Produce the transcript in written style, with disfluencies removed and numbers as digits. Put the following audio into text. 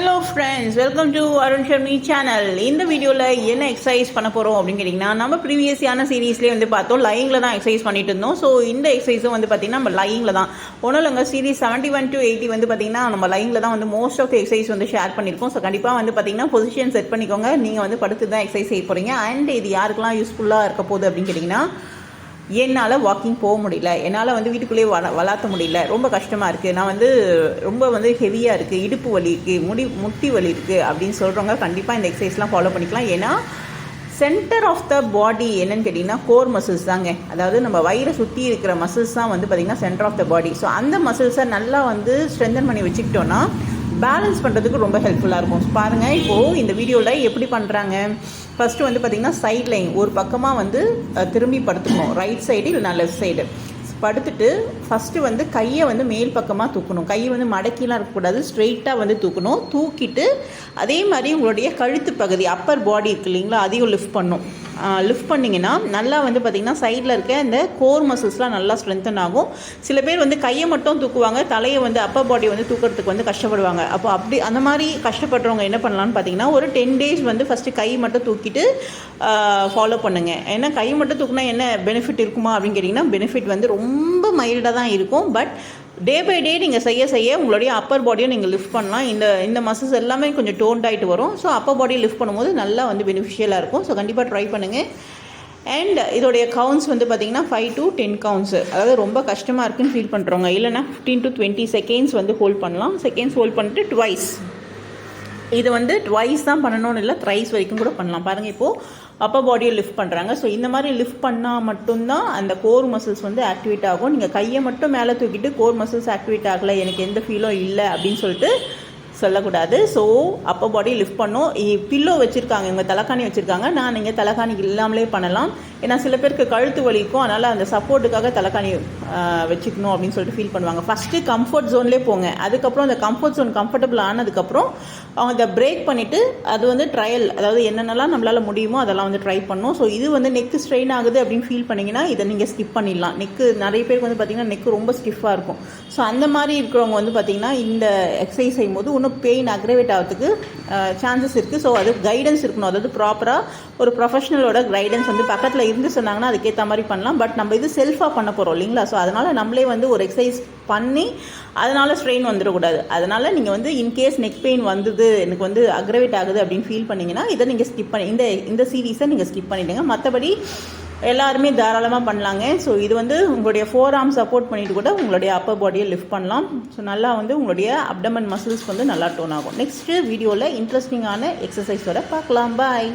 Hello friends, welcome to Arun Sharmi channel. இந்த வீடியோவில் என்ன எக்ஸசைஸ் பண்ண போகிறோம் அப்படின்னு கேட்டிங்கன்னா, நம்ம ப்ரீவியஸான சீரீஸ்லேயே வந்து பார்த்தோம் லைங்கில் தான் எக்ஸசைஸ் பண்ணிட்டு இருந்தோம். ஸோ இந்த எக்ஸசைஸும் வந்து பார்த்திங்கன்னா நம்ம லைங்கில் தான் ஒன்றும் இல்லைங்க. சீரீஸ் 71 to 80 வந்து பார்த்திங்கன்னா நம்ம லைங்கில் தான் வந்து மோஸ்ட் ஆஃப் எக்ஸசைஸ் வந்து ஷேர் பண்ணியிருக்கோம். ஸோ கண்டிப்பாக வந்து பார்த்திங்கன்னா பொசிஷன் செட் பண்ணிக்கோங்க. நீங்கள் வந்து படுத்து தான் எக்ஸசைஸ் செய்ய போகிறீங்க. அண்ட் இது யாருக்கெல்லாம் யூஸ்ஃபுல்லாக இருக்க போகுது அப்படின்னு கேட்டிங்கன்னா, என்னால் வாக்கிங் போக முடியல, என்னால் வந்து வீட்டுக்குள்ளேயே வளர்த்த முடியல, ரொம்ப கஷ்டமாக இருக்குது, நான் வந்து ரொம்ப வந்து ஹெவியாக இருக்குது, இடுப்பு வலி இருக்குது, முட்டி வலி இருக்குது அப்படின்னு சொல்கிறவங்க கண்டிப்பாக இந்த எக்ஸசைஸ்லாம் ஃபாலோ பண்ணிக்கலாம். ஏன்னா சென்டர் ஆஃப் த பாடி என்னன்னு கேட்டிங்கன்னா கோர் மசில்ஸ் தாங்க. அதாவது நம்ம வயிறை சுற்றி இருக்கிற மசில்ஸ் தான் வந்து பார்த்திங்கன்னா centre of the body. So அந்த மசில்ஸை நல்லா வந்து ஸ்ட்ரென்தன் பண்ணி வச்சுக்கிட்டோன்னா பேலன்ஸ் பண்ணுறதுக்கு ரொம்ப ஹெல்ப்ஃபுல்லாக இருக்கும். பாருங்கள், இப்போது இந்த வீடியோவில் எப்படி பண்ணுறாங்க. ஃபஸ்ட்டு வந்து பார்த்திங்கன்னா சைட் லைன் ஒரு பக்கமாக வந்து திரும்பி படுத்துக்கணும், ரைட் சைடு இல்லைனா லெஃப்ட் சைடு படுத்துட்டு ஃபஸ்ட்டு வந்து கையை வந்து மேல் பக்கமாக தூக்கணும். கையை வந்து மடக்கிலாம் இருக்கக்கூடாது, ஸ்ட்ரெயிட்டாக வந்து தூக்கணும். தூக்கிட்டு அதே மாதிரி உங்களுடைய கழுத்து பகுதி அப்பர் பாடி இருக்குது இல்லைங்களா, அதையும் லிஃப்ட் பண்ணும். லிஃப்ட் பண்ணிங்கன்னா நல்லா வந்து பார்த்திங்கன்னா சைடில் இருக்க இந்த கோர் மசில்ஸ்லாம் நல்லா ஸ்ட்ரென்தன் ஆகும். சில பேர் வந்து கையை மட்டும் தூக்குவாங்க, தலையை வந்து அப்பர் பாடி வந்து தூக்கிறதுக்கு வந்து கஷ்டப்படுவாங்க. அப்போ அப்படி அந்த மாதிரி கஷ்டப்படுறவங்க என்ன பண்ணலான்னு பார்த்தீங்கன்னா, ஒரு 10 days வந்து ஃபஸ்ட்டு கை மட்டும் தூக்கிட்டு ஃபாலோ பண்ணுங்கள். ஏன்னா கை மட்டும் தூக்குனா என்ன பெனிஃபிட் இருக்குமா அப்படின்னு கேட்டிங்கன்னா, பெனிஃபிட் வந்து ரொம்ப மைல்டாக தான் இருக்கும். பட் டே பை டே நீங்கள் செய்ய உங்களுடைய அப்பர் பாடியை நீங்கள் லிஃப்ட் பண்ணலாம். இந்த மசில்ஸ் எல்லாமே கொஞ்சம் டோன்ட் ஆகிட்டு வரும். ஸோ அப்பர் பாடியை லிஃப்ட் பண்ணும்போது நல்லா வந்து பெனிஃபிஷியலாக இருக்கும். ஸோ கண்டிப்பாக ட்ரை பண்ணுங்கள். அண்ட் இதோடைய கவுண்ட்ஸ் வந்து பார்த்திங்கன்னா 5 to 10 கவுண்ட்ஸு. அதாவது ரொம்ப கஷ்டமாக இருக்குன்னு ஃபீல் பண்ணுறவங்க இல்லைனா 15 to 20 செகண்ட்ஸ் வந்து ஹோல்ட் பண்ணலாம். செகண்ட்ஸ் ஹோல்ட் பண்ணிட்டு ட்வைஸ், இது வந்து ட்வைஸ் தான் பண்ணணும்னு இல்லை, த்ரைஸ் வரைக்கும் கூட பண்ணலாம். பாருங்கள், இப்போது அப்பர் பாடியை லிஃப்ட் பண்ணுறாங்க. ஸோ இந்த மாதிரி லிஃப்ட் பண்ணால் மட்டும்தான் அந்த கோர் மசில்ஸ் வந்து ஆக்டிவேட் ஆகும். நீங்கள் கையை மட்டும் மேலே தூக்கிட்டு கோர் மசில்ஸ் ஆக்டிவேட் ஆகலை, எனக்கு எந்த ஃபீலும் இல்லை அப்படின்னு சொல்லிட்டு சொல்லக்கூடாது. ஸோ அப்பர் பாடி லிஃப்ட் பண்ணும். பில்லோ வச்சுருக்காங்க, இவங்க தலைக்காணி வச்சுருக்காங்க. நீங்கள் தலைக்காணி இல்லாமலே பண்ணலாம். ஏன்னா சில பேருக்கு கழுத்து வலிக்கும், அதனால் அந்த சப்போர்ட்டுக்காக தலைக்காணி வச்சுக்கணும் அப்படின்னு சொல்லிட்டு ஃபீல் பண்ணுவாங்க. ஃபஸ்ட்டு கம்ஃபர்ட் ஜோன்லேயே போங்க. அதுக்கப்புறம் அந்த கம்ஃபர்ட் ஜோன் கம்ஃபர்டபுள் ஆனதுக்கப்புறம் அவங்க அதை பிரேக் பண்ணிவிட்டு அது வந்து ட்ரையல், அதாவது என்னென்னலாம் நம்மளால் முடியுமோ அதெல்லாம் வந்து ட்ரை பண்ணணும். ஸோ இது வந்து நெக்கு ஸ்ட்ரெயின் ஆகுது அப்படின்னு ஃபீல் பண்ணிங்கன்னா இதை நீங்கள் ஸ்கிப் பண்ணிடலாம். நெக்கு நிறைய பேருக்கு வந்து பார்த்திங்கன்னா நெக்கு ரொம்ப ஸ்டிஃபாக இருக்கும். ஸோ அந்த மாதிரி இருக்கிறவங்க வந்து பார்த்திங்கன்னா இந்த எக்ஸசைஸ் செய்யும்போது இன்னும் பெயின் அக்ரவேட் ஆகிறதுக்கு சான்சஸ் இருக்குது. ஸோ அது கைடன்ஸ் இருக்கணும். அதாவது ப்ராப்பராக ஒரு ப்ரொஃபஷனலோட கைடன்ஸ் வந்து பக்கத்தில் இருந்து சொன்னாங்கன்னா அதுக்கேற்ற மாதிரி பண்ணலாம். பட் நம்ம இது செல்ஃபாக பண்ண போகிறோம் இல்லைங்களா. ஸோ அதனால் நம்மளே வந்து ஒரு எக்ஸசைஸ் பண்ணி அதனால் ஸ்ட்ரெயின் வந்துடக்கூடாது. அதனால் நீங்கள் வந்து இன்கேஸ் நெக் பெயின் வந்தது, எனக்கு வந்து அக்ரவேட் ஆகுது அப்படின்னு ஃபீல் பண்ணிங்கன்னா இதை நீங்கள் ஸ்கிப் பண்ணி இந்த சீரீஸை நீங்கள் ஸ்கிப் பண்ணிவிடுங்க. மற்றபடி எல்லாருமே தாராளமாக பண்ணலாங்க. ஸோ இது வந்து உங்களுடைய 4 arm சப்போர்ட் பண்ணிவிட்டு கூட உங்களுடைய அப்பர் பாடியை லிஃப்ட் பண்ணலாம். ஸோ நல்லா வந்து உங்களுடைய அப்டமன் மசில்ஸ் வந்து நல்லா டோன் ஆகும். நெக்ஸ்ட்டு வீடியோவில் இன்ட்ரெஸ்டிங்கான எக்ஸசைஸோட பார்க்கலாம். பாய்.